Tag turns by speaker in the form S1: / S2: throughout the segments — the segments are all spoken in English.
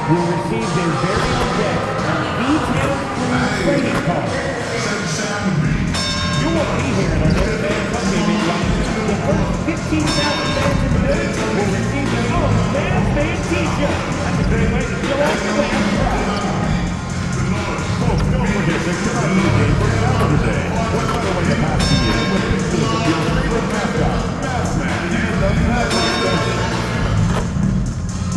S1: will receive their very own deck of detailed trading cards. You won't be here in a little bit Sunday, big guys. The first 15,000 fans in the building will receive their own Last Man t-shirt. That's a great way to show off the fans' pride. Folks, don't forget to come out to the game for Saturday Day. What better way to pass the year with pictures of your favorite mascot, Maskman, and the Maverick.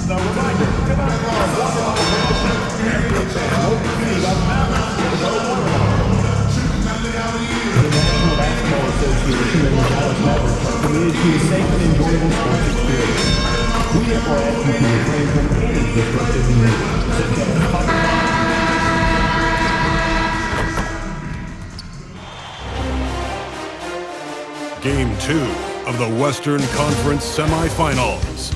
S1: Now, reminder, come out for our watermelon promotion. Every fan will receive a Maverick with a watermelon. The National Basketball Association and the Dallas Mavericks are committed to a safe and enjoyable sports experience. We therefore ask you to refrain from any disruptive behavior, such as public.
S2: Game 2 of the Western Conference semifinals.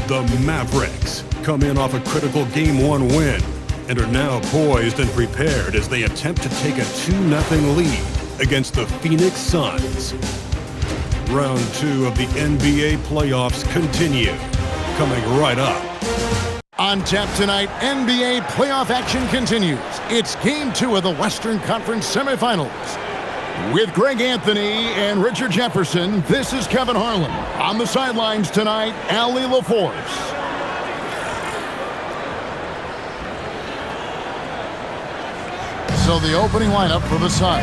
S2: The Mavericks come in off a critical Game 1 win and are now poised and prepared as they attempt to take a 2-0 lead against the Phoenix Suns. Round 2 of the NBA playoffs continue, coming right up.
S3: On tap tonight, NBA playoff action continues. It's Game 2 of the Western Conference semifinals. With Greg Anthony and Richard Jefferson, this is Kevin Harlan. On the sidelines tonight, Allie LaForce. So the opening lineup for the Suns.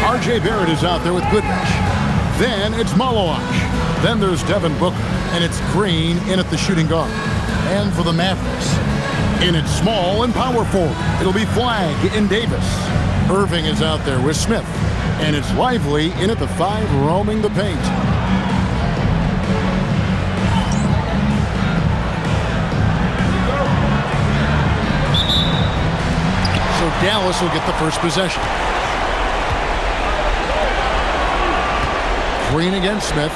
S3: R.J. Barrett is out there with Goodrich. Then it's Maloach. Then there's Devin Booker. And it's Green in at the shooting guard. And for the Mavericks, in its small and power forward, it'll be Flagg and Davis. Irving is out there with Smith. And it's Lively in at the 5, roaming the paint. So Dallas will get the first possession. Green against Smith.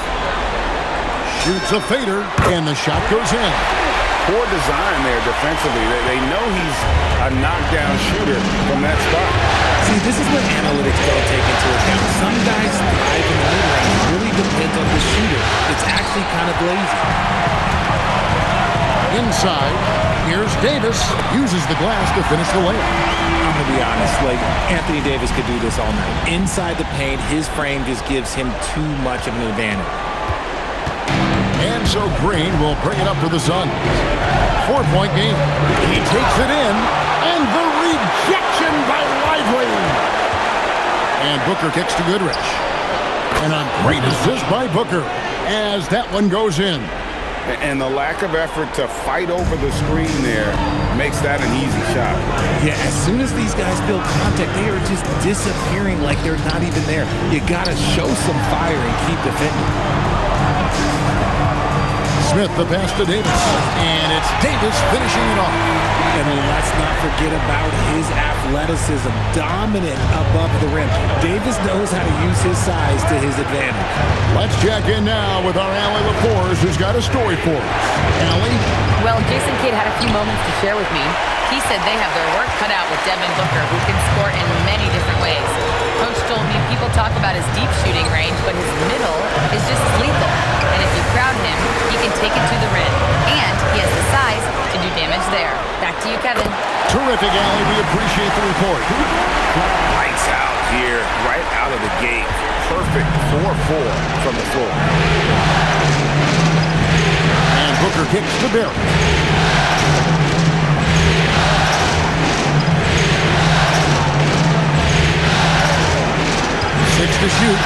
S3: Shoots a fader, and the shot goes in.
S4: Poor design there defensively. They know he's a knockdown shooter from that spot.
S5: See, this is what analytics don't take into account. Some guys thrive in the mid-range. It really depends on the shooter. It's actually kind of lazy.
S3: Inside, here's Davis. Uses the glass to finish the layup.
S5: I'm going to be honest, like, Anthony Davis could do this all night. Inside the paint, his frame just gives him too much of an advantage.
S3: And so Green will bring it up for the Suns. 4-point game. He takes it in, and the rejection by Lively. And Booker kicks to Goodrich. And a great assist by Booker as that one goes in.
S4: And the lack of effort to fight over the screen there makes that an easy shot.
S5: Yeah, as soon as these guys build contact, they are just disappearing like they're not even there. You got to show some fire and keep defending.
S3: Smith, the pass to Davis. And it's Davis finishing it off.
S5: And then let's not forget about his athleticism. Dominant above the rim. Davis knows how to use his size to his advantage.
S3: Let's check in now with our Allie LaForce, who's got a story for us. Allie?
S6: Well, Jason Kidd had a few moments to share with me. He said they have their work cut out with Devin Booker, who can score in many different ways. Coach told me people talk about his deep shooting range, but his middle is just as lethal. And if you crowd him, he can take it to the rim. And he has the size to do damage there. Back to you, Kevin.
S3: Terrific, Allie. We appreciate the report.
S4: Lights out here, right out of the gate. Perfect 4-4 from the floor.
S3: And Booker kicks to Barrett. Six to shoot.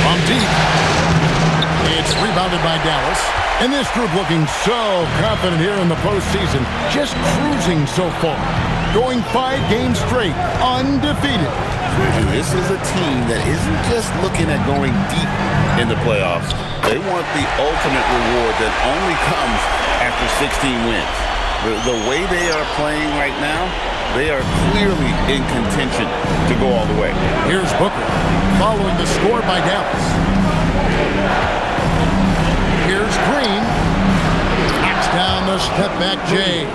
S3: From deep. It's rebounded by Dallas. And this group looking so confident here in the postseason. Just cruising so far. Going 5 games straight. Undefeated.
S7: This is a team that isn't just looking at going deep in the playoffs. They want the ultimate reward that only comes after 16 wins. The way they are playing right now, they are clearly in contention to go all the way.
S3: Here's Booker, following the score by Dallas. Here's Green. Knocks down the step-back J.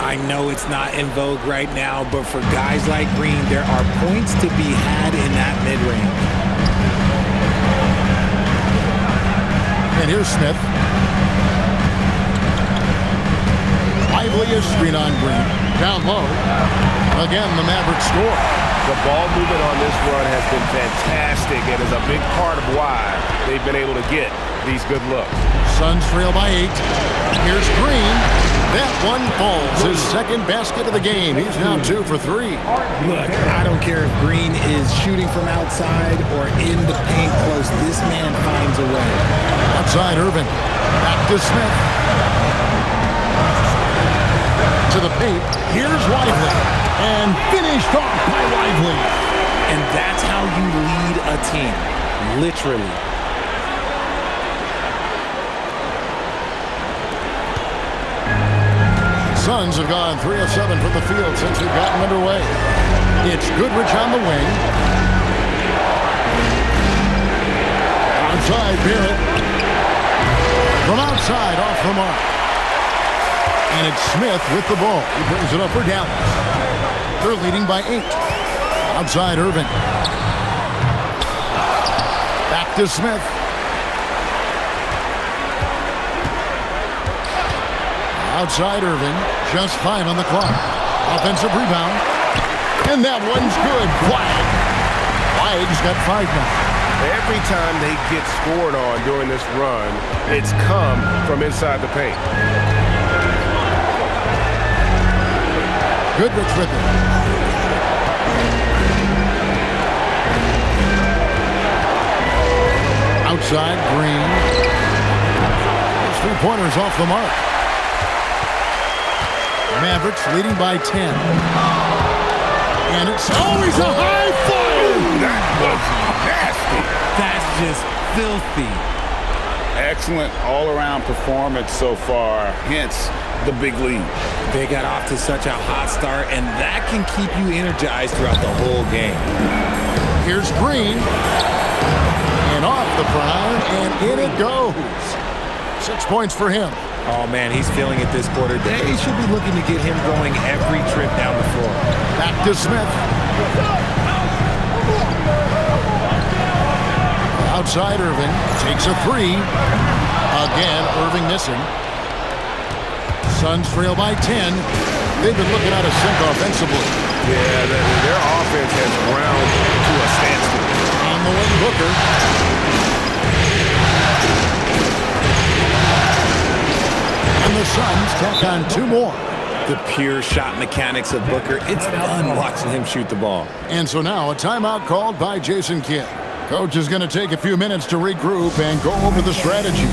S5: I know it's not in vogue right now, but for guys like Green, there are points to be had in that mid-range.
S3: And here's Smith. Lively a screen on Green. Down low. Again, the Mavericks score.
S8: The ball movement on this run has been fantastic and is a big part of why they've been able to get these good looks.
S3: Suns trail by 8. Here's Green. That one falls. His second basket of the game. He's now 2 for 3.
S5: Look, I don't care if Green is shooting from outside or in the paint close. This man finds a way.
S3: Outside Irving. Back to Smith. To the paint. Here's Lively. And finished off by Lively.
S5: And that's how you lead a team. Literally.
S3: Suns have gone 3 of 7 from the field since they've gotten underway. It's Goodrich on the wing. Outside Barrett. From outside, off the mark. And it's Smith with the ball. He brings it up for Dallas. They're leading by 8. Outside Irving. Back to Smith. Outside Irving, just 5 on the clock. Offensive rebound. And that one's good. Flag. Flag's got 5 now.
S8: Every time they get scored on during this run, it's come from inside the paint.
S3: Goodrich with it. Outside, Green. His 3-pointers off the mark. Mavericks leading by 10. And it's always a high fire!
S7: That was nasty.
S5: That's just filthy.
S7: Excellent all-around performance so far, hence the big lead.
S5: They got off to such a hot start, and that can keep you energized throughout the whole game.
S3: Here's Green. And off the prime, and in it goes. 6 points for him.
S5: Oh, man, he's feeling it this quarter. They should be looking to get him going every trip down the floor.
S3: Back to Smith. Outside Irving. Takes a 3. Again, Irving missing. Suns trail by 10. They've been looking out of sync offensively.
S8: Yeah, their offense has ground to a standstill.
S3: On the wing, Booker. And the Suns tack on 2 more.
S5: The pure shot mechanics of Booker. It's fun watching him shoot the ball.
S3: And so now a timeout called by Jason Kidd. Coach is going to take a few minutes to regroup and go over the strategy.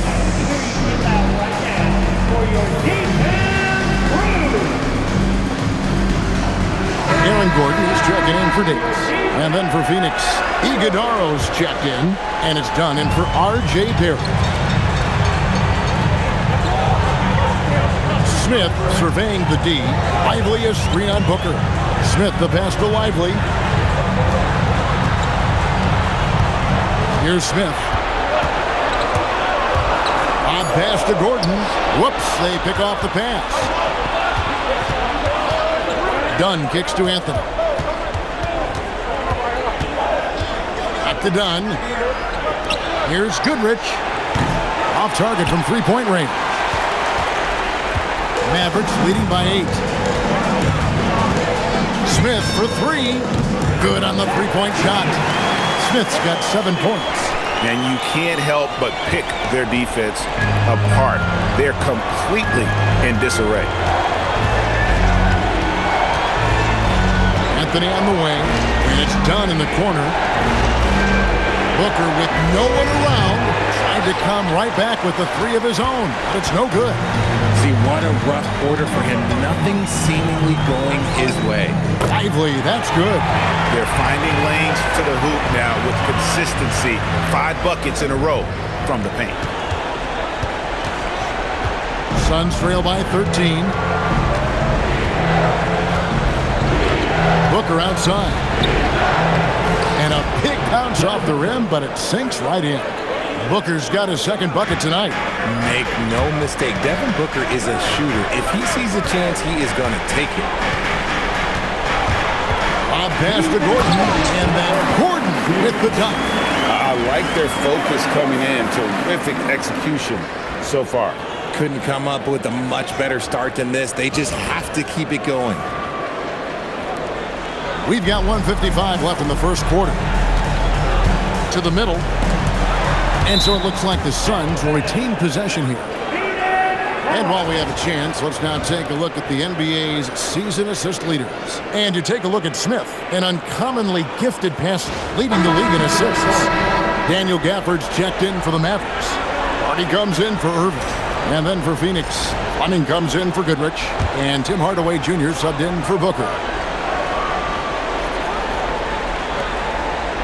S3: Aaron Gordon is checking in for Davis. And then for Phoenix, Iguodaro's checked in, and it's done in for R.J. Barrett. Smith surveying the D. Lively a screen on Booker. Smith the pass to Lively. Here's Smith. Odd pass to Gordon. Whoops, they pick off the pass. Dunn kicks to Anthony. Back to Dunn. Here's Goodrich. Off target from 3-point range. Mavericks leading by 8. Smith for 3. Good on the 3-point shot. Smith's got 7 points.
S7: And you can't help but pick their defense apart. They're completely in disarray.
S3: Anthony on the wing, and it's done in the corner. Booker with no one around, tried to come right back with the 3 of his own, but it's no good.
S5: See, what a rough quarter for him. Nothing seemingly going his way.
S3: Lively, that's good.
S7: They're finding lanes to the hoop now with consistency. 5 buckets in a row from the paint.
S3: Suns trail by 13. Booker outside. And a big bounce off the rim, but it sinks right in. Booker's got his 2nd bucket tonight.
S5: Make no mistake, Devin Booker is a shooter. If he sees a chance, he is going to take it.
S3: Bob pass to Gordon, and then Gordon with the dunk.
S7: I like their focus coming in. Terrific execution so far.
S5: couldn't come up with a much better start than this. They just have to keep it going.
S3: We've got 1:55 left in the first quarter. To the middle. And so it looks like the Suns will retain possession here. And while we have a chance, let's now take a look at the NBA's season assist leaders. And you take a look at Smith, an uncommonly gifted passer, leading the league in assists. Daniel Gafford's checked in for the Mavericks. Hardy comes in for Irving. And then for Phoenix, Fleming comes in for Goodrich. And Tim Hardaway Jr. subbed in for Booker.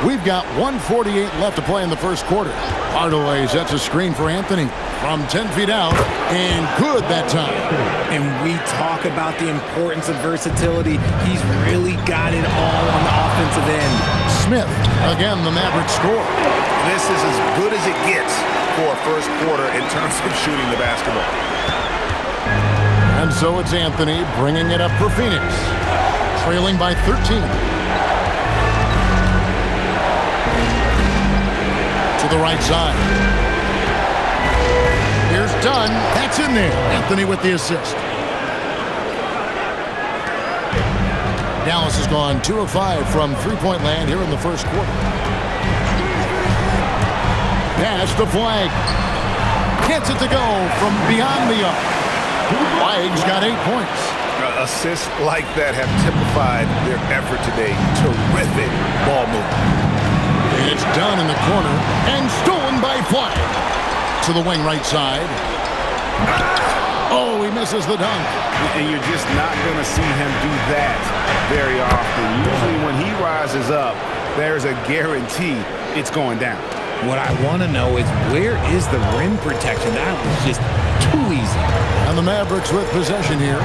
S3: We've got 1:48 left to play in the first quarter. Hardaway sets a screen for Anthony from 10 feet out, and good that time.
S5: And we talk about the importance of versatility. He's really got it all on the offensive end.
S3: Smith, again, the Mavericks score.
S8: This is as good as it gets for a first quarter in terms of shooting the basketball.
S3: And so it's Anthony bringing it up for Phoenix, trailing by 13. To the right side. Here's Dunn. That's in there. Anthony with the assist. Dallas has gone 2 of 5 from three-point land here in the first quarter. Pass to Flagg. Gets it to go from beyond the arc. Flagg's got 8 points.
S8: Assists like that have typified their effort today. Terrific ball movement.
S3: It's down in the corner and stolen by Flagg. To the wing right side. Oh, he misses the dunk.
S8: And you're just not going to see him do that very often. Usually when he rises up, there's a guarantee it's going down.
S5: What I want to know is where is the rim protection? That was just too easy.
S3: And the Mavericks with possession here,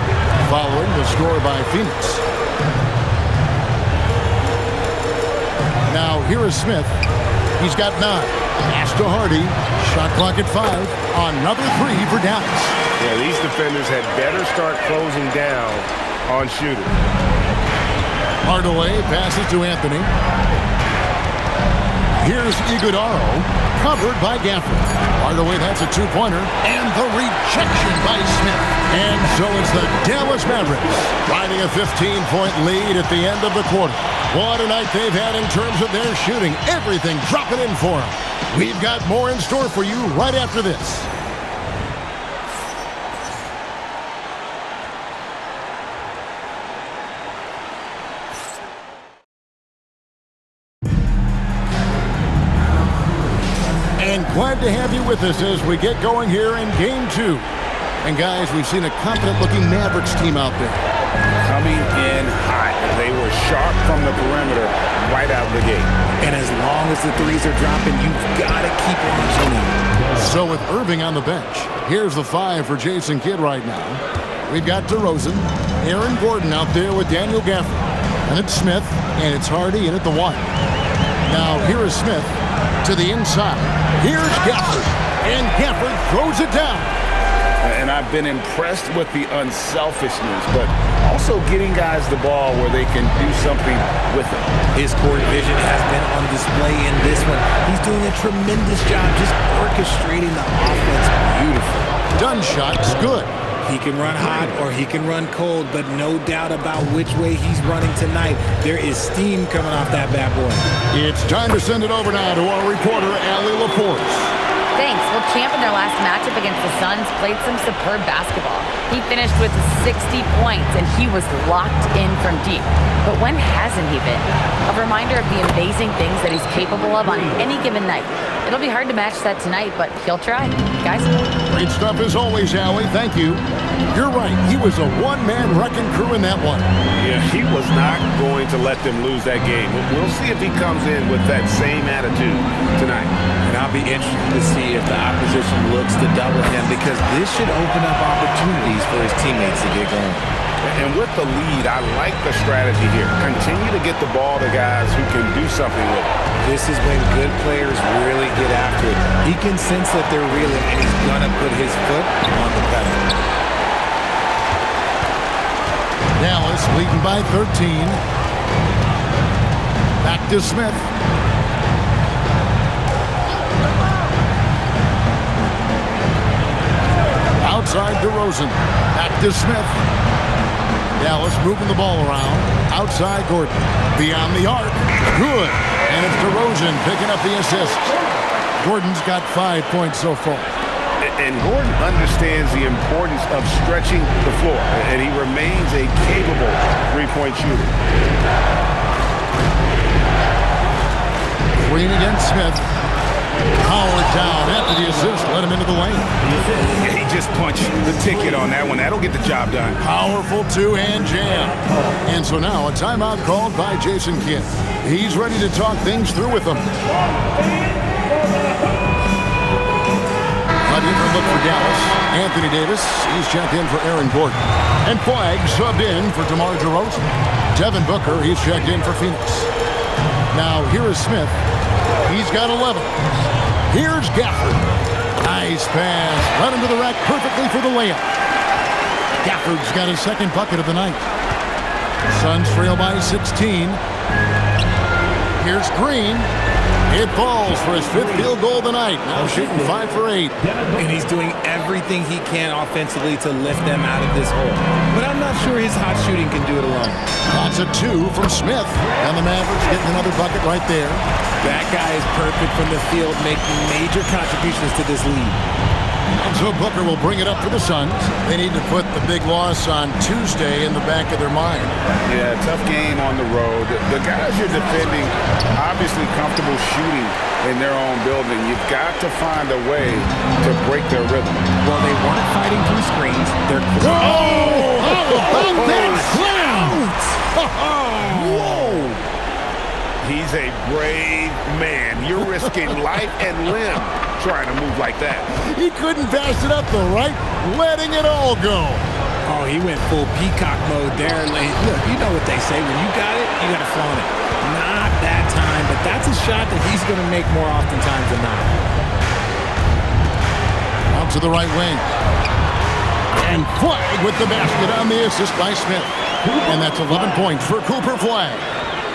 S3: following the score by Phoenix. Now, here is Smith. He's got 9. Pass to Hardy. Shot clock at 5. Another 3 for Dallas.
S8: Yeah, these defenders had better start closing down on shooting.
S3: Hardaway passes to Anthony. Here's Iguodala, covered by Gafford. Hardaway, that's a 2-pointer. And the rejection by Smith. And so it's the Dallas Mavericks riding a 15-point lead at the end of the quarter. What a night they've had in terms of their shooting. Everything dropping in for them. We've got more in store for you right after this. And glad to have you with us as we get going here in Game 2. And guys, we've seen a confident-looking Mavericks team out there.
S4: Coming in hot. They were sharp from the perimeter right out of the gate.
S5: And as long as the threes are dropping, you've got to keep watching them.
S3: So with Irving on the bench, here's the 5 for Jason Kidd right now. We've got DeRozan, Aaron Gordon out there with Daniel Gafford. And it's Smith, and it's Hardy in at the 1. Now here is Smith to the inside. Here's Gafford, and Gafford throws it down.
S4: And I've been impressed with the unselfishness, but also getting guys the ball where they can do something with it.
S5: His court vision has been on display in this one. He's doing a tremendous job just orchestrating the offense beautifully.
S3: Dunn shot's good.
S5: He can run hot or he can run cold, but no doubt about which way he's running tonight. There is steam coming off that bad boy.
S3: It's time to send it over now to our reporter, Allie LaForce.
S6: Thanks. Well, Champ in their last matchup against the Suns played some superb basketball. He finished with 60 points, and he was locked in from deep. But when hasn't he been? A reminder of the amazing things that he's capable of on any given night. It'll be hard to match that tonight, but he'll try. Guys?
S3: Great stuff as always, Allie. Thank you. You're right. He was a one-man wrecking crew in that one.
S8: Yeah, he was not going to let them lose that game. We'll see if he comes in with that same attitude tonight.
S5: And I'll be interested to see if the opposition looks to double him, because this should open up opportunities for his teammates to get going.
S8: And with the lead, I like the strategy here. Continue to get the ball to guys who can do something with it.
S5: This is when good players really get after it. He can sense that they're reeling, and he's going to put his foot on the pedal.
S3: Dallas leading by 13. Back to Smith. outside DeRozan. Back to Smith. Dallas moving the ball around. Outside Gordon. Beyond the arc. Good. And it's DeRozan picking up the assist. Gordon's got 5 points so far.
S8: And Gordon understands the importance of stretching the floor, and he remains a capable three-point shooter.
S3: Green against Smith. Howard down after the assist. Let him into the lane.
S8: Yeah, he just punched the ticket on that one. That'll get the job done.
S3: Powerful two-hand jam. And so now a timeout called by Jason Kidd. He's ready to talk things through with them. A different look for Dallas. Anthony Davis, he's checked in for Aaron Gordon. And Flagg subbed in for DeMar DeRozan. Devin Booker, he's checked in for Phoenix. Now here is Smith. He's got 11. Here's Gafford. Nice pass. Run him to the rack perfectly for the layup. Gafford's got his second bucket of the night. Suns trail by 16. Here's Green. It falls for his fifth field goal of the night. Now shooting 5 for 8.
S5: And he's doing everything he can offensively to lift them out of this hole. But I'm not sure his hot shooting can do it alone.
S3: That's a 2 from Smith. And the Mavericks getting another bucket right there.
S5: That guy is perfect from the field, making major contributions to this lead.
S3: And so Booker will bring it up for the Suns. They need to put the big loss on Tuesday in the back of their mind.
S8: Yeah, tough game on the road. The guys you're defending, obviously comfortable shooting in their own building. You've got to find a way to break their rhythm.
S5: Well, they weren't fighting through screens. They're...
S3: Oh! How about that slam?
S8: Whoa! He's a brave man. You're risking life and limb trying to move like that.
S3: He couldn't pass it up though, right? Letting it all go.
S5: Oh, he went full peacock mode there. Look, you know what they say. When you got it, you got to flaunt it. Not that time, but that's a shot that he's going to make more oftentimes than not.
S3: Out to the right wing. And Flagg with the basket on the assist by Smith. And that's 11 points for Cooper Flagg.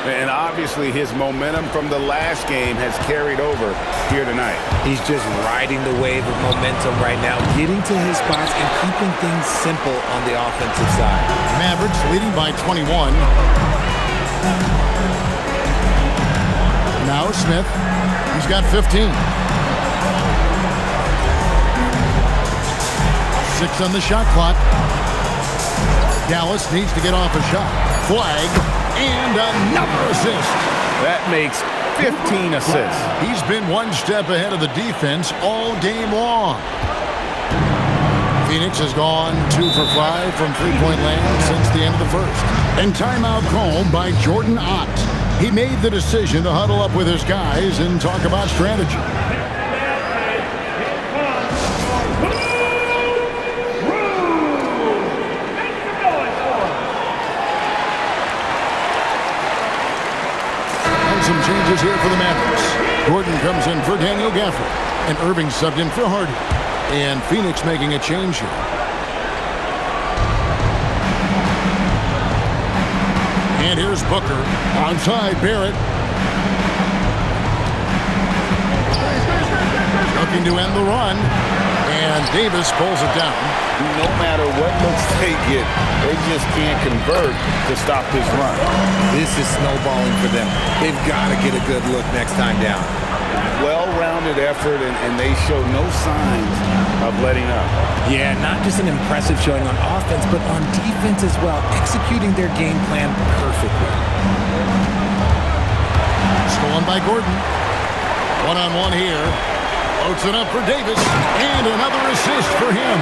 S8: And obviously his momentum from the last game has carried over here tonight.
S5: He's just riding the wave of momentum right now, getting to his spots and keeping things simple on the offensive side.
S3: Mavericks leading by 21. Now Smith. He's got 15. 6 on the shot clock. Dallas needs to get off a shot. Flagg. And another assist.
S8: That makes 15 assists.
S3: He's been one step ahead of the defense all game long. Phoenix has gone 2 for 5 from three-point land since the end of the first. And timeout called by Jordan Ott. He made the decision to huddle up with his guys and talk about strategy. Some changes here for the Mavericks. Gordon comes in for Daniel Gafford. And Irving subbed in for Hardy. And Phoenix making a change here. And here's Booker. Onside Barrett. Looking to end the run. And Davis pulls it down.
S8: No matter what looks they get, they just can't convert to stop this run.
S5: This is snowballing for them. They've got to get a good look next time down.
S8: Well-rounded effort, and they show no signs of letting up.
S5: Yeah, not just an impressive showing on offense, but on defense as well, executing their game plan perfectly.
S3: Stolen by Gordon. One-on-one here. Floats it up for Davis. And another assist for him.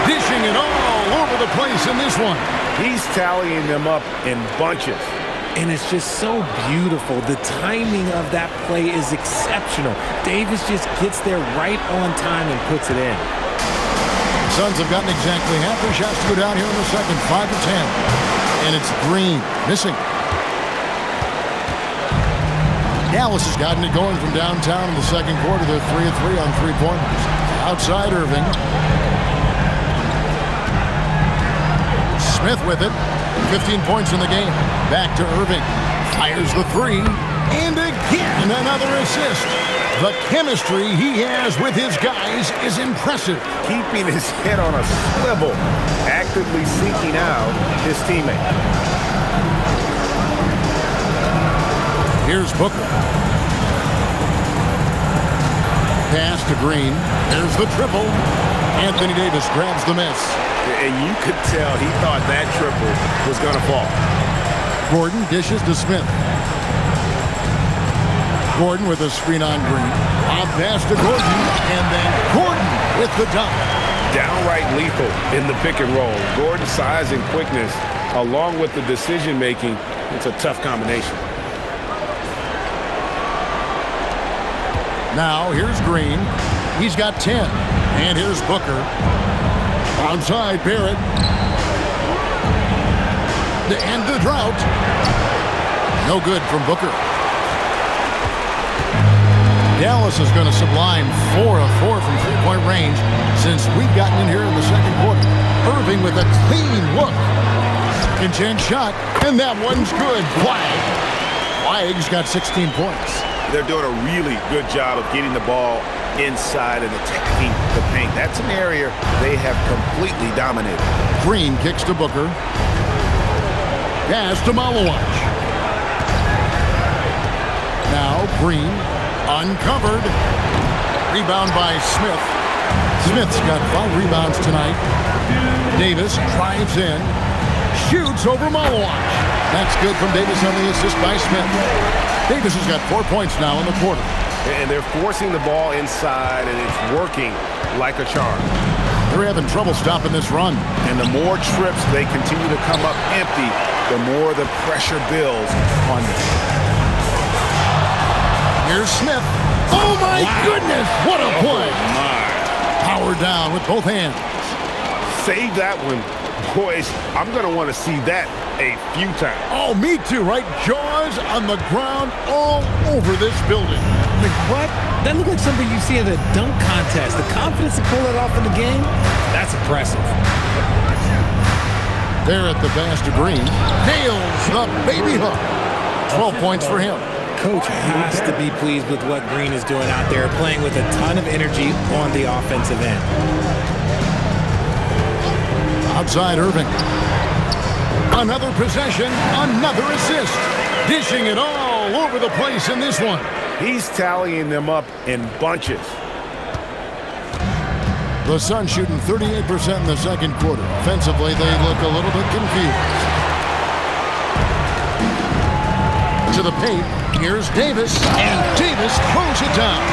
S3: Dishing it all over the place in this one.
S8: He's tallying them up in bunches.
S5: And it's just so beautiful. The timing of that play is exceptional. Davis just gets there right on time and puts it in.
S3: The Suns have gotten exactly half their shots to go down here in the second, 5 to 10. And it's Green missing. Dallas has gotten it going from downtown in the second quarter. They're 3 of 3 on three-pointers. Outside Irving. Smith with it. 15 points in the game. Back to Irving. Fires the 3. And again, another assist. The chemistry he has with his guys is impressive.
S8: Keeping his head on a swivel, actively seeking out his teammate.
S3: Here's Booker. Pass to Green. There's the triple. Anthony Davis grabs the miss.
S8: And you could tell he thought that triple was going to fall.
S3: Gordon dishes to Smith. Gordon with a screen on Green. A pass to Gordon. And then Gordon with the dunk.
S8: Downright lethal in the pick and roll. Gordon's size and quickness, along with the decision making, it's a tough combination.
S3: Now here's Green. He's got 10. And here's Booker. Outside Barrett. To end the drought. No good from Booker. Dallas is going to sublime 4 of 4 from three-point range since we've gotten in here in the second quarter. Irving with a clean look. Second chance shot, and that one's good. Flagg's got 16 points.
S8: They're doing a really good job of getting the ball inside and attacking the paint. That's an area they have completely dominated.
S3: Green kicks to Booker. Pass to Malawach. Now Green uncovered. Rebound by Smith. Smith's got 5 rebounds tonight. Davis drives in. Shoots over Malawach. That's good from Davis on the assist by Smith. Davis has got 4 points now in the quarter.
S8: And they're forcing the ball inside, and it's working like a charm.
S3: They're having trouble stopping this run.
S8: And the more trips they continue to come up empty, the more the pressure builds on them.
S3: Here's Smith. Oh, my goodness. What a play. Power down with both hands.
S8: Save that one. Boys, I'm going to want to see that a few times.
S3: Oh, me too, right? Jaws on the ground all over this building.
S5: Like, what? That looked like something you see in a dunk contest. The confidence to pull it off in the game, that's impressive.
S3: There at the pass to Green. Nails the baby hook. 12 points for him.
S5: Coach has to be pleased with what Green is doing out there, playing with a ton of energy on the offensive end.
S3: Outside Irving. Another possession, another assist. Dishing it all over the place in this one.
S8: He's tallying them up in bunches.
S3: The Suns shooting 38% in the second quarter. Offensively, they look a little bit confused. To the paint, here's Davis, and Davis throws it down.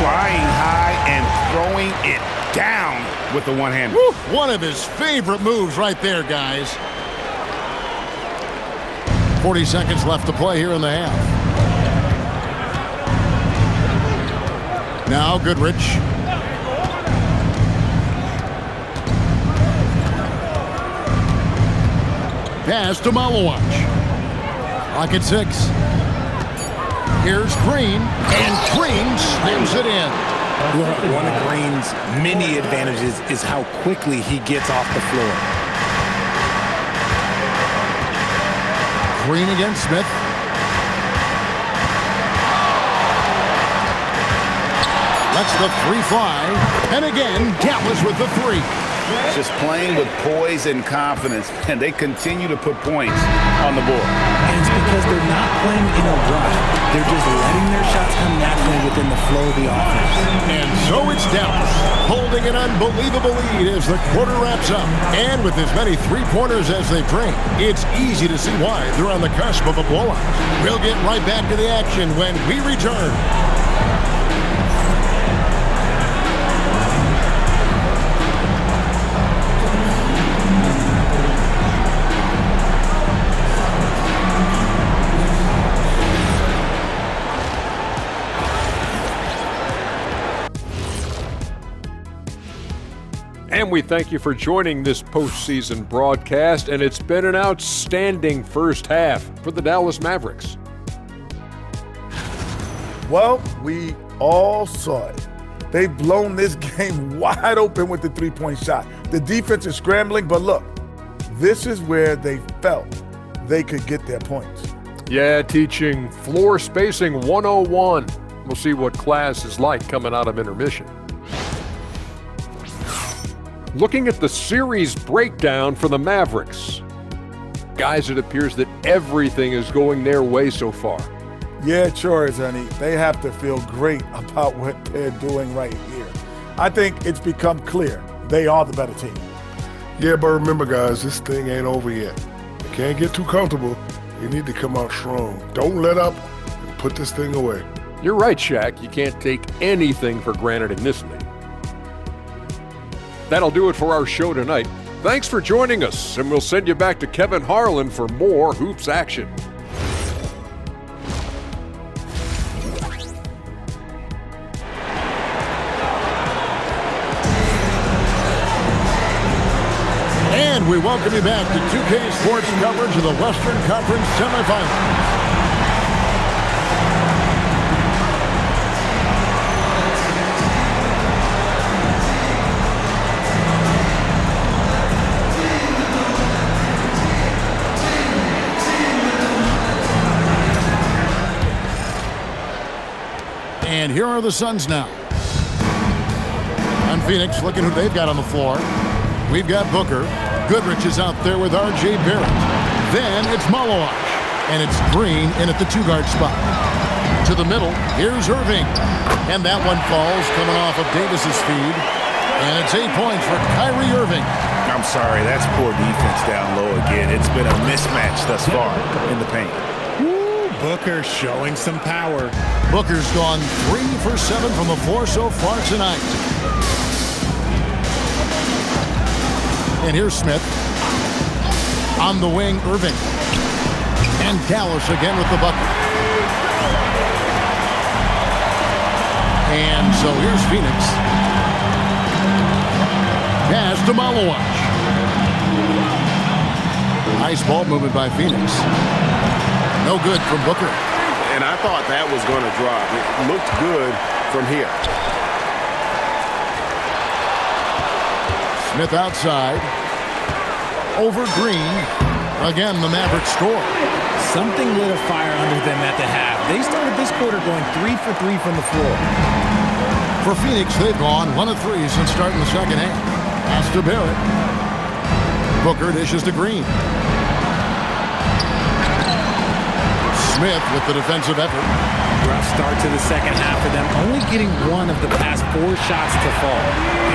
S8: Flying high and throwing it down with the one-hander.
S3: One of his favorite moves right there, guys. 40 seconds left to play here in the half. Now Goodrich. Pass to Malawach. Clock at 6. Here's Green, and Green slams it in.
S5: One of Green's many advantages is how quickly he gets off the floor.
S3: Green against Smith. Lets the 3 fly. And again, Dallas with the 3.
S8: Just playing with poise and confidence, and they continue to put points on the board.
S5: And it's because they're not playing in a rush. They're just letting their shots come naturally within the flow of the offense.
S3: And so it's Dallas, holding an unbelievable lead as the quarter wraps up. And with as many three-pointers as they bring, it's easy to see why they're on the cusp of a blowout. We'll get right back to the action when we return.
S9: And we thank you for joining this postseason broadcast, and it's been an outstanding first half for the Dallas Mavericks.
S10: Well, we all saw it. They've blown this game wide open with the three-point shot. The defense is scrambling, but look, this is where they felt they could get their points.
S9: Yeah, teaching floor spacing 101. We'll see what class is like coming out of intermission. Looking at the series breakdown for the Mavericks. Guys, it appears that everything is going their way so far.
S10: Yeah, it sure is, honey. They have to feel great about what they're doing right here. I think it's become clear they are the better team.
S8: Yeah, but remember, guys, this thing ain't over yet. You can't get too comfortable. You need to come out strong. Don't let up and put this thing away.
S9: You're right, Shaq. You can't take anything for granted in this league. That'll do it for our show tonight. Thanks for joining us, and we'll send you back to Kevin Harlan for more hoops action.
S3: And we welcome you back to 2K Sports coverage of the Western Conference semifinals. And here are the Suns now. On Phoenix, looking who they've got on the floor. We've got Booker. Goodrich is out there with R.J. Barrett. Then it's Maloach. And it's Green in at the two-guard spot. To the middle, here's Irving. And that one falls coming off of Davis's feed. And it's 8 points for Kyrie Irving.
S4: I'm sorry, that's poor defense down low again. It's been a mismatch thus far in the paint.
S5: Booker showing some power.
S3: Booker's gone 3 for 7 from the floor so far tonight. And here's Smith. On the wing, Irving. And Dallas again with the bucket. And so here's Phoenix. Pass to Maloach. Nice ball movement by Phoenix. No good from Booker.
S8: And I thought that was going to drop. It looked good from here.
S3: Smith outside. Over Green. Again, the Mavericks score.
S5: Something lit a fire under them at the half. They started this quarter going 3 for 3 from the floor.
S3: For Phoenix, they've gone 1 of 3 since starting the second half. Pass to Barrett. Booker dishes to Green. Smith with the defensive effort.
S5: Rough start to the second half for them, only getting 1 of the past 4 shots to fall.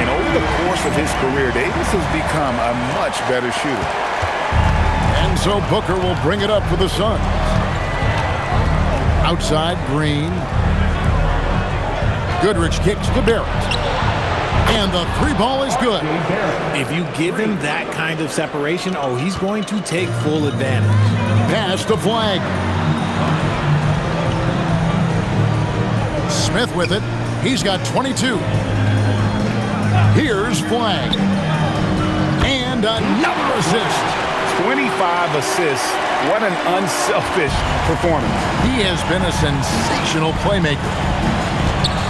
S4: And over the course of his career, Davis has become a much better shooter.
S3: And so Booker will bring it up for the Suns. Outside, Green. Goodrich kicks to Barrett. And the 3-ball is good.
S5: If you give him that kind of separation, oh, he's going to take full advantage.
S3: Pass to Flag. Smith with it. He's got 22. Here's Flag. And another assist.
S4: 25 assists. What an unselfish performance.
S3: He has been a sensational playmaker.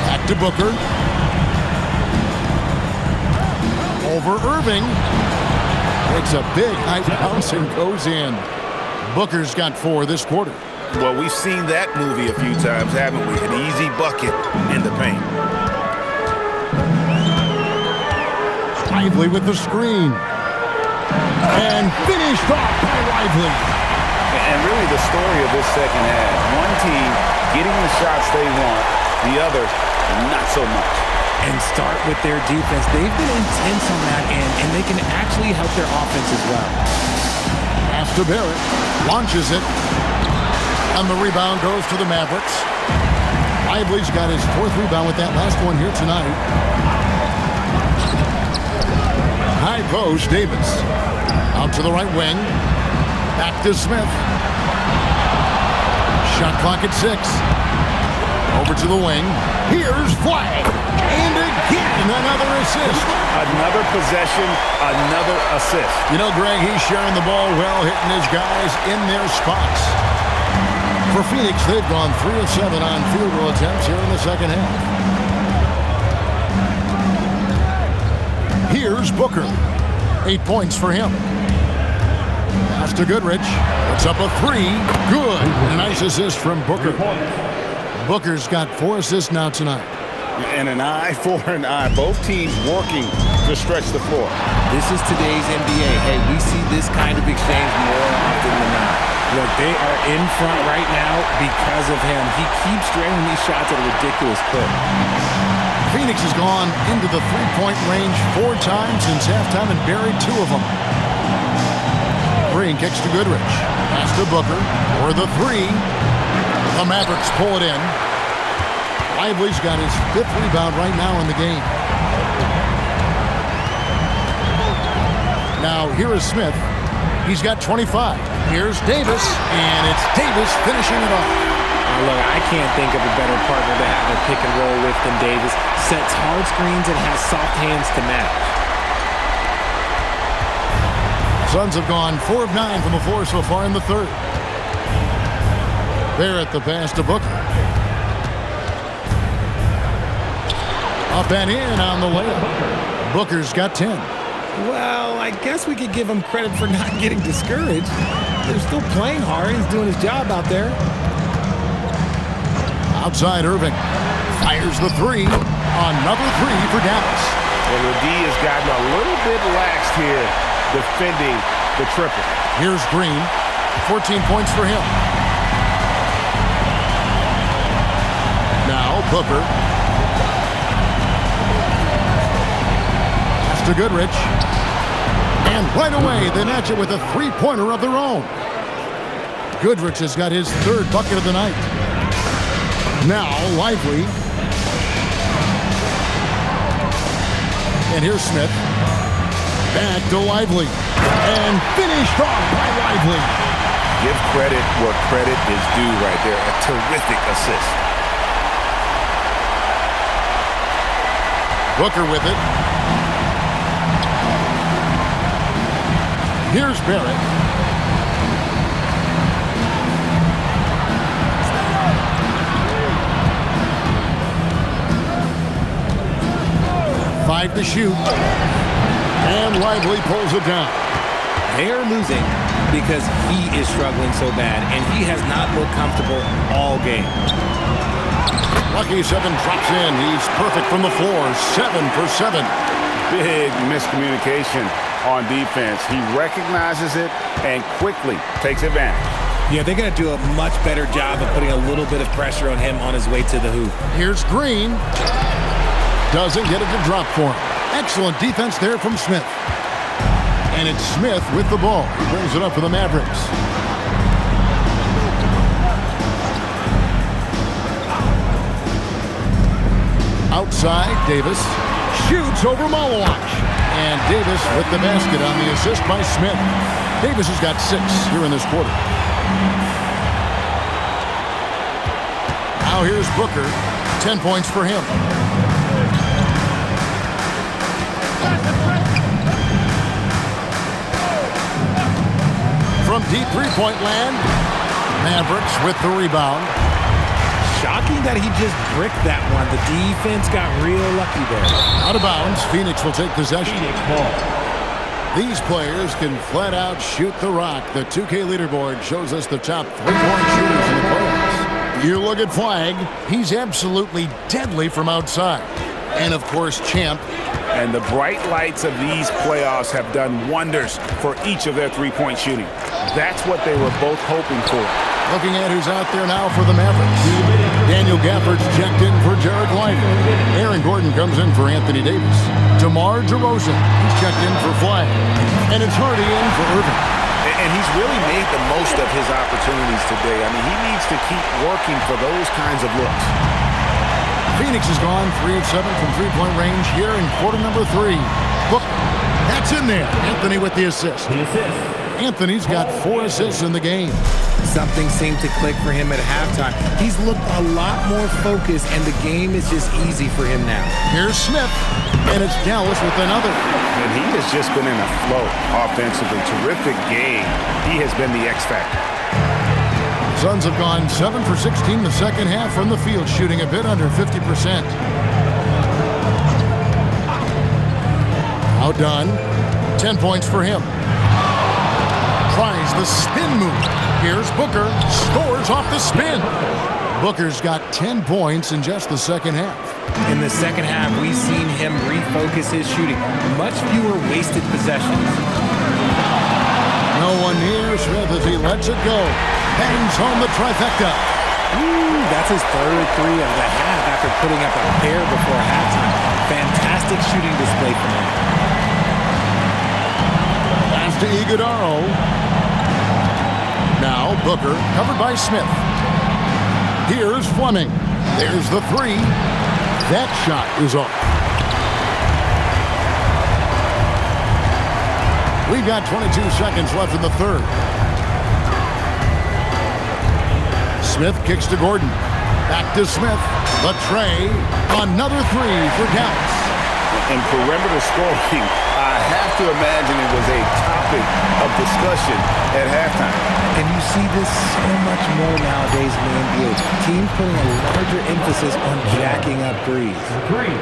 S3: Back to Booker. Over Irving. Takes a big high bounce and goes in. Booker's got 4 this quarter.
S4: Well, we've seen that movie a few times, haven't we? An easy bucket in the paint.
S3: Lively with the screen. And finished off by Lively.
S4: And really the story of this second half. One team getting the shots they want, the other not so much.
S5: And start with their defense. They've been intense on that end, and they can actually help their offense as well.
S3: Pass to Barrett. Launches it. And the rebound goes to the Mavericks. Lively's got his 4th rebound with that last one here tonight. High post, Davis. Out to the right wing. Back to Smith. Shot clock at 6. Over to the wing. Here's Flag. And again, another assist.
S4: Another possession, another assist.
S3: You know, Greg, he's sharing the ball well, hitting his guys in their spots. For Phoenix, they've gone 3 of 7 on field goal attempts here in the second half. Here's Booker. 8 points for him. Pass to Goodrich. Puts up a three. Good. And a nice assist from Booker. Booker's got 4 assists now tonight.
S4: And an eye for an eye. Both teams working to stretch the floor.
S5: This is today's NBA. Hey, we see this kind of exchange more often than not. Look, they are in front right now because of him. He keeps draining these shots at a ridiculous clip.
S3: Phoenix has gone into the three-point range 4 times since halftime and buried 2 of them. Green kicks to Goodrich. Pass to Booker for the 3. The Mavericks pull it in. Lively's got his 5th rebound right now in the game. Now here is Smith. He's got 25. Here's Davis, and it's Davis finishing it off.
S5: Look, I can't think of a better partner to have a pick and roll with than Davis. Sets hard screens and has soft hands to match.
S3: Suns have gone 4 of 9 from the floor so far in the third. Barrett the pass to Booker. Up and in on the layup. Booker's got 10.
S5: Well, I guess we could give him credit for not getting discouraged. They're still playing hard. He's doing his job out there.
S3: Outside Irving. Fires the 3. Another 3 for Dallas.
S4: And the D has gotten a little bit laxed here defending the triple.
S3: Here's Green. 14 points for him. Now Booker. Pass to Goodrich. And right away they match it with a 3-pointer of their own. Goodrich has got his 3rd bucket of the night. Now Lively. And here's Smith. Back to Lively. And finished off by Lively.
S4: Give credit where credit is due right there. A terrific assist.
S3: Booker with it. Here's Barrett. Five to shoot. And Lively pulls it down.
S5: They're losing because he is struggling so bad, and he has not looked comfortable all game.
S3: Lucky 7 drops in. He's perfect from the floor. 7 for 7.
S4: Big miscommunication on defense. He recognizes it and quickly takes advantage.
S5: Yeah, they're going to do a much better job of putting a little bit of pressure on him on his way to the hoop.
S3: Here's Green. Doesn't get it to drop for him. Excellent defense there from Smith. And it's Smith with the ball. He brings it up for the Mavericks. Outside, Davis shoots over Malawach. And Davis with the basket on the assist by Smith. Davis has got 6 here in this quarter. Now here's Booker. 10 points for him. From deep three-point land, Mavericks with the rebound.
S5: Shocking that he just bricked that one. The defense got real lucky there.
S3: Out of bounds, Phoenix will take possession. These players can flat out shoot the rock. The 2K leaderboard shows us the top 3-point shooters in the playoffs. You look at Flag, he's absolutely deadly from outside. And of course, Champ.
S4: And the bright lights of these playoffs have done wonders for each of their 3-point shooting. That's what they were both hoping for.
S3: Looking at who's out there now for the Mavericks. Daniel Gafford's checked in for Jared Lively. Aaron Gordon comes in for Anthony Davis. DeMar DeRozan, he's checked in for Flag. And it's Hardy in for Irving.
S4: And he's really made the most of his opportunities today. I mean, he needs to keep working for those kinds of looks.
S3: Phoenix has gone 3 of 7 from three-point range here in quarter number 3. Look, that's in there. Anthony with the assist. Anthony's got 4 assists in the game.
S5: Something seemed to click for him at halftime. He's looked a lot more focused, and the game is just easy for him now.
S3: Here's Smith, and it's Dallas with another.
S4: And he has just been in a flow offensively. Terrific game. He has been the X factor.
S3: Suns have gone 7 for 16 the second half from the field, shooting a bit under 50%. Outdone. 10 points for him. Tries the spin move. Here's Booker. Scores off the spin. Booker's got 10 points in just the second half.
S5: In the second half, we've seen him refocus his shooting. Much fewer wasted possessions.
S3: No one near Smith as he lets it go. Bangs home the trifecta.
S5: That's his third three of the half after putting up a pair before halftime. Fantastic shooting display from him.
S3: Pass to Iguodaro. Now Booker, covered by Smith. Here's Fleming. There's the three. That shot is off. We've got 22 seconds left in the third. Smith kicks to Gordon. Back to Smith. The tray. Another three for Dallas.
S4: And perimeter scoring, I have to imagine it was a topic of discussion at halftime.
S5: And you see this so much more nowadays in the NBA. Teams putting a larger emphasis on jacking up threes.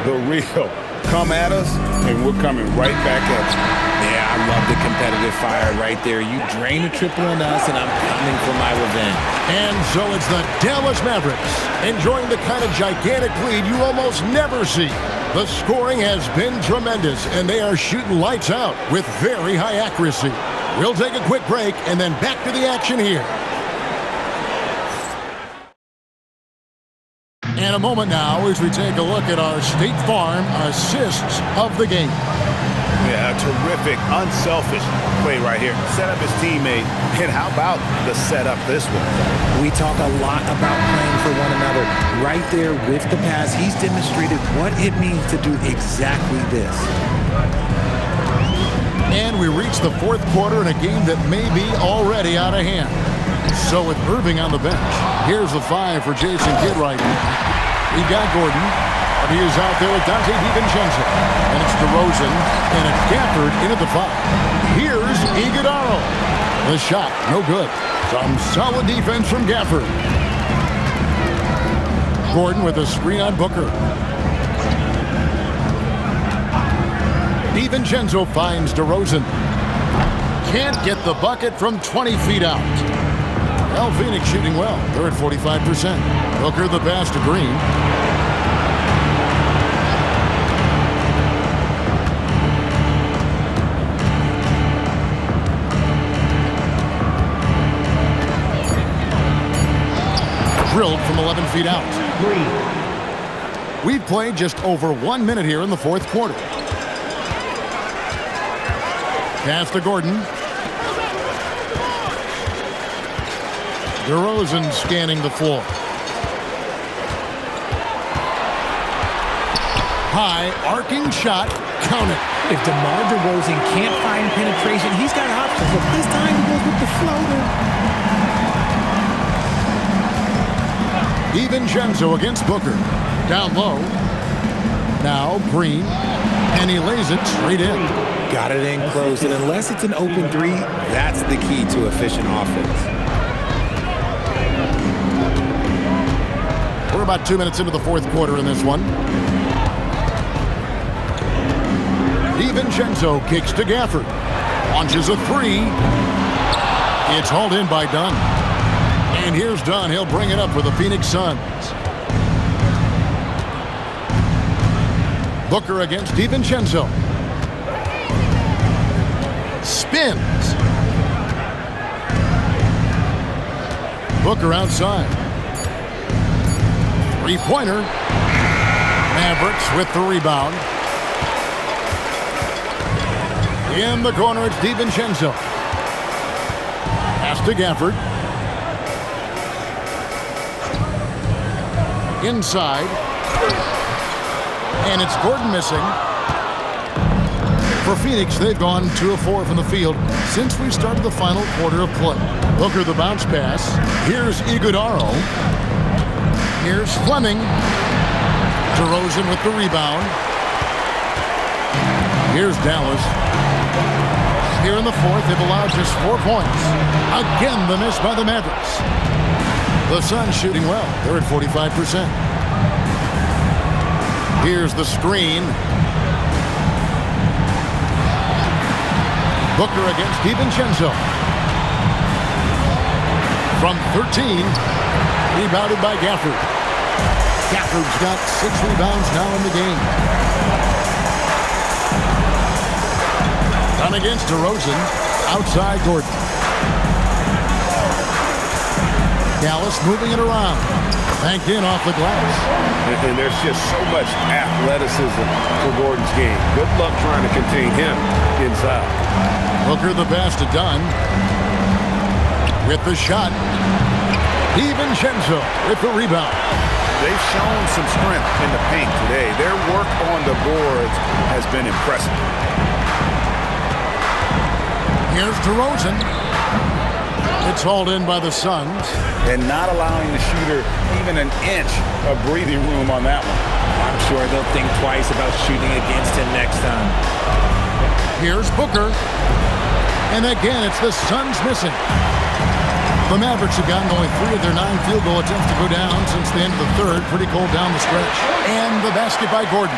S4: The real come at us, and we're coming right back at you.
S5: Yeah, I love the competitive fire right there. You drain a triple on us, and I'm coming for my revenge.
S3: And so it's the Dallas Mavericks enjoying the kind of gigantic lead you almost never see. The scoring has been tremendous, and they are shooting lights out with very high accuracy. We'll take a quick break and then back to the action here. And a moment now as we take a look at our State Farm assists of the game.
S8: Yeah, a terrific, unselfish play right here. Set up his teammate, and how about the setup this one?
S5: We talk a lot about playing for one another. Right there with the pass, he's demonstrated what it means to do exactly this.
S3: And we reach the fourth quarter in a game that may be already out of hand. So with Irving on the bench, here's the five for Jason Kidd right now. We've got Gordon. He is out there with Dante DiVincenzo. And it's DeRozan and a Gafford in at the five. Here's Iguodaro. The shot, no good. Some solid defense from Gafford. Gordon with a screen on Booker. DiVincenzo finds DeRozan. Can't get the bucket from 20 feet out. Well, Phoenix shooting well. They're at 45%. Booker the pass to Green. Drilled from 11 feet out. We've played just over 1 minute here in the fourth quarter. Pass to Gordon. DeRozan scanning the floor. High, arcing shot, count it.
S5: If DeMar DeRozan can't find penetration, he's got options. But this time he goes with the floater.
S3: DiVincenzo against Booker. Down low. Now Green. And he lays it straight in.
S5: Got it in close. And unless it's an open three, that's the key to efficient offense.
S3: We're about 2 minutes into the fourth quarter in this one. DiVincenzo kicks to Gafford. Launches a three. It's hauled in by Dunn. And here's Dunn. He'll bring it up for the Phoenix Suns. Booker against DiVincenzo. Spins. Booker outside. Three-pointer. Mavericks with the rebound. In the corner, it's DiVincenzo. Pass to Gafford. Inside. And it's Gordon missing. For Phoenix, they've gone 2 of 4 from the field since we started the final quarter of play. Booker the bounce pass. Here's Iguodaro. Here's Fleming. DeRozan with the rebound. Here's Dallas. Here in the fourth, they've allowed just 4 points. Again, the miss by the Mavericks. The Suns shooting well. They're at 45%. Here's the screen. Booker against DiVincenzo. from 13. Rebounded by Gafford. Gafford's got 6 rebounds now in the game. Done against DeRozan. Outside Gordon. Dallas moving it around. Banked in off the glass.
S8: And there's just so much athleticism for Gordon's game. Good luck trying to contain him inside.
S3: Booker the pass to Dunn. With the shot. DiVincenzo with the rebound.
S8: They've shown some strength in the paint today. Their work on the boards has been impressive.
S3: Here's DeRozan. It's hauled in by the Suns.
S8: And not allowing the shooter even an inch of breathing room on that one.
S5: I'm sure they'll think twice about shooting against him next time.
S3: Here's Booker. And again, it's the Suns missing. The Mavericks have gotten only 3 of their 9 field goal attempts to go down since the end of the third. Pretty cold down the stretch. And the basket by Gordon.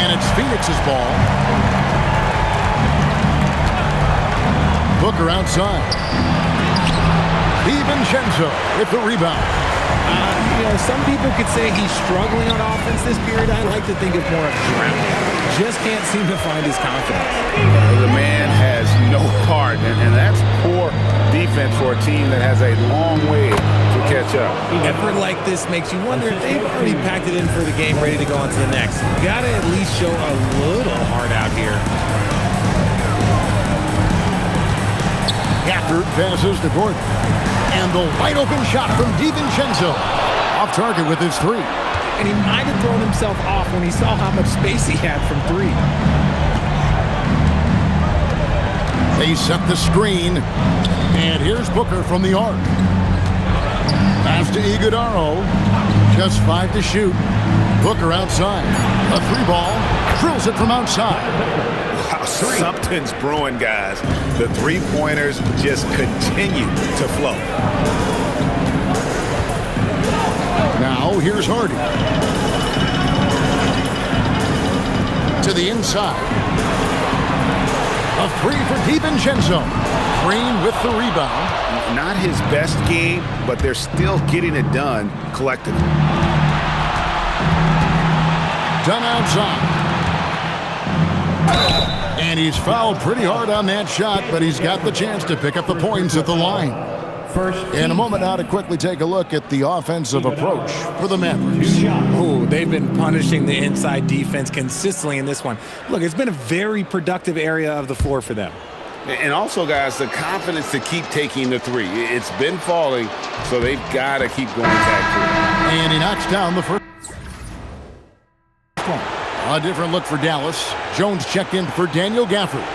S3: And it's Phoenix's ball. Booker outside. DiVincenzo with the rebound.
S5: Some people could say he's struggling on offense this period. I like to think of more of drowning. Just can't seem to find his confidence.
S8: The man has no heart, and that's poor defense for a team that has a long way to catch up.
S5: Effort like this makes you wonder if they've already packed it in for the game, ready to go on to the next. Got to at least show a little heart out here.
S3: Gafford passes to Gordon. And the wide open shot from DiVincenzo. Off target with his 3.
S5: And he might have thrown himself off when he saw how much space he had from 3.
S3: They set the screen. And here's Booker from the arc. Pass to Iguodaro. Just 5 to shoot. Booker outside. A 3-ball. Drills it from outside.
S8: Wow, something's brewing, guys. The three-pointers just continue to flow.
S3: Now, here's Hardy. To the inside. A 3 for DiVincenzo. Green with the rebound.
S8: Not his best game, but they're still getting it done collectively.
S3: Done outside. And he's fouled pretty hard on that shot, but he's got the chance to pick up the points at the line. In a moment now to quickly take a look at the offensive approach for the Mavericks.
S5: Ooh, they've been punishing the inside defense consistently in this one. Look, it's been a very productive area of the floor for them.
S8: And also, guys, the confidence to keep taking the 3. It's been falling, so they've got to keep going back to it.
S3: And he knocks down the first one. A different look for Dallas. Jones checked in for Daniel Gafford.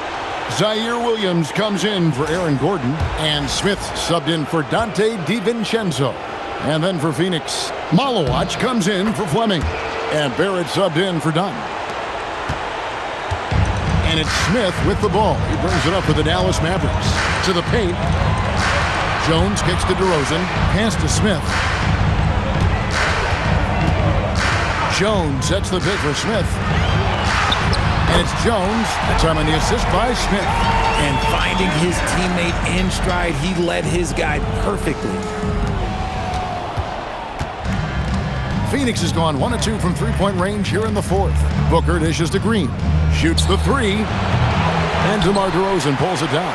S3: Zaire Williams comes in for Aaron Gordon. And Smith subbed in for Dante DiVincenzo. And then for Phoenix, Malowacz comes in for Fleming. And Barrett subbed in for Dunn. And it's Smith with the ball. He brings it up for the Dallas Mavericks. To the paint. Jones kicks to DeRozan. Pass to Smith. Jones sets the pick for Smith. And it's Jones. That time on the assist by Smith.
S5: And finding his teammate in stride, he led his guy perfectly.
S3: Phoenix has gone 1 of 2 from three-point range here in the fourth. Booker dishes to Green. Shoots the 3. And DeMar DeRozan pulls it down.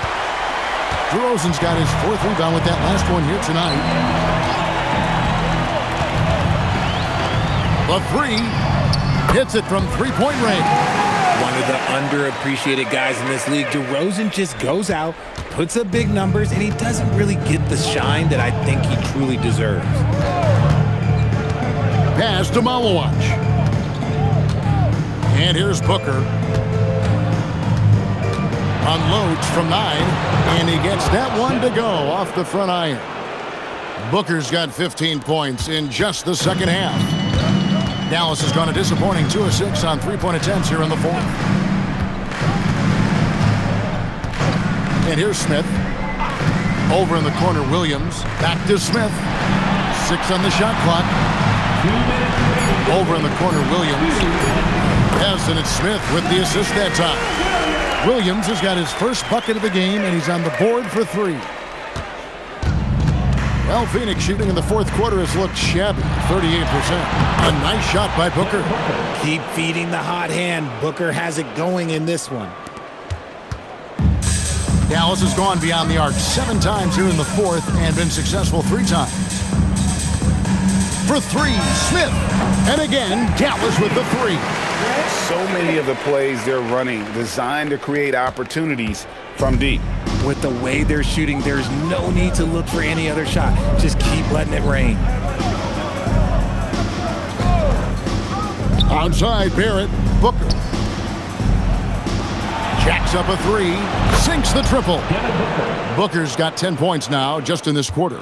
S3: DeRozan's got his 4th rebound with that last one here tonight. The 3 hits it from three-point range.
S5: One of the underappreciated guys in this league. DeRozan just goes out, puts up big numbers, and he doesn't really get the shine that I think he truly deserves.
S3: Pass to Malowacz. And here's Booker. Unloads from 9, and he gets that one to go off the front iron. Booker's got 15 points in just the second half. Dallas has gone a disappointing 2 of 6 on three-point attempts here in the fourth. And here's Smith. Over in the corner, Williams. Back to Smith. 6 on the shot clock. Over in the corner, Williams. Yes, and it's Smith with the assist that time. Williams has got his first bucket of the game, and he's on the board for 3. Well, Phoenix shooting in the fourth quarter has looked shabby, 38%. A nice shot by Booker.
S5: Keep feeding the hot hand. Booker has it going in this one.
S3: Dallas has gone beyond the arc 7 times here in the fourth and been successful 3 times. For 3, Smith. And again, Dallas with the 3.
S8: So many of the plays they're running designed to create opportunities from deep.
S5: With the way they're shooting, there's no need to look for any other shot. Just keep letting it rain.
S3: Outside, Barrett. Booker. Jacks up a 3. Sinks the triple. Booker's got 10 points now just in this quarter.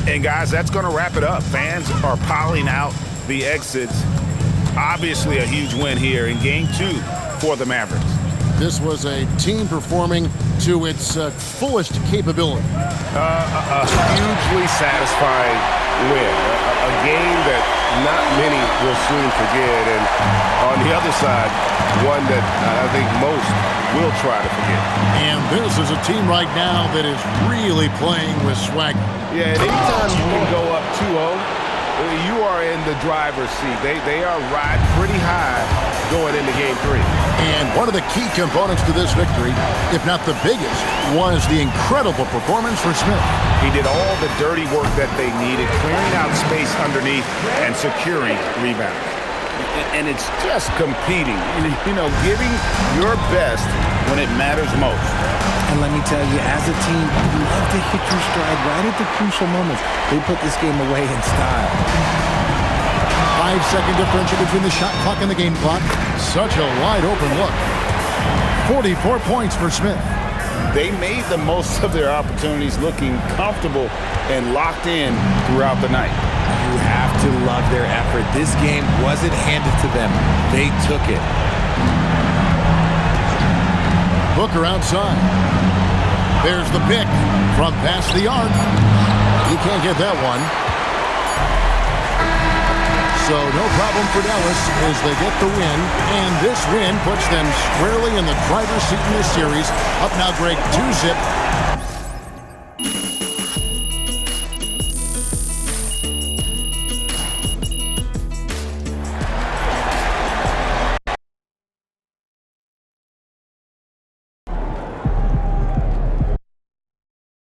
S8: And guys, that's going to wrap it up. Fans are piling out the exits. Obviously a huge win here in Game 2 for the Mavericks.
S3: This was a team performing to its fullest capability.
S8: A hugely satisfying win. A game that not many will soon forget. And on the other side, one that I think most will try to forget.
S3: And this is a team right now that is really playing with swagger.
S8: Yeah, and anytime you can go up 2-0, you are in the driver's seat. They are riding pretty high going into Game 3.
S3: And one of the key components to this victory, if not the biggest, was the incredible performance for Smith.
S8: He did all the dirty work that they needed, clearing out space underneath and securing rebounds. And it's just competing, giving your best when it matters most.
S5: And let me tell you, as a team, you love to hit your stride right at the crucial moments. They put this game away in style.
S3: 5-second differential between the shot clock and the game clock. Such a wide open look. 44 points for Smith.
S8: They made the most of their opportunities, looking comfortable and locked in throughout the night.
S5: You have to love their effort. This game wasn't handed to them. They took it.
S3: Booker outside. There's the pick from past the arc. You can't get that one. So no problem for Dallas as they get the win. And this win puts them squarely in the driver's seat in this series. Up now, Greg, 2-zip